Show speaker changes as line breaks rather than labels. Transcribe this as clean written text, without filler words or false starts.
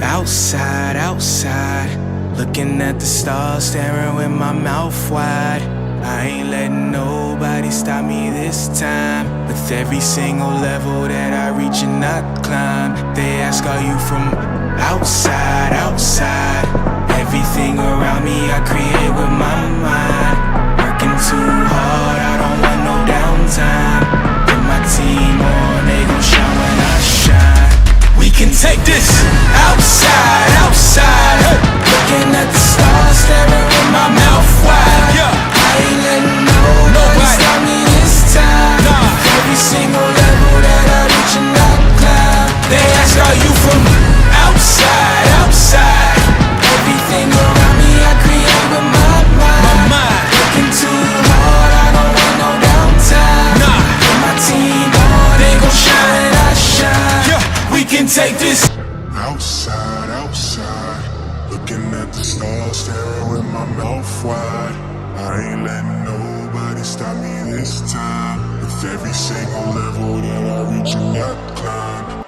Outside, outside, looking at the stars, staring with my mouth wide. I ain't letting nobody stop me this time. With every single level that I reach and I climb, they ask, are you from outside, outside? Everything around me I create with my mind. Working too hard, I don't want no downtime. Put my team on, they gon' shine when I shine. We can take this outside, outside. Looking at the stars, staring with my mouth wide. I ain't letting nobody stop me this time. Every single level that I reach and I climb, they ask, are you from outside, outside? Everything around me I create with my mind. Working too hard, I don't want no downtime. Put my team on, they gon' shine and I shine. We can take this
outside, outside. Looking at the stars, staring with my mouth wide. I ain't letting nobody stop me this time. With every single level that I reach and I climb,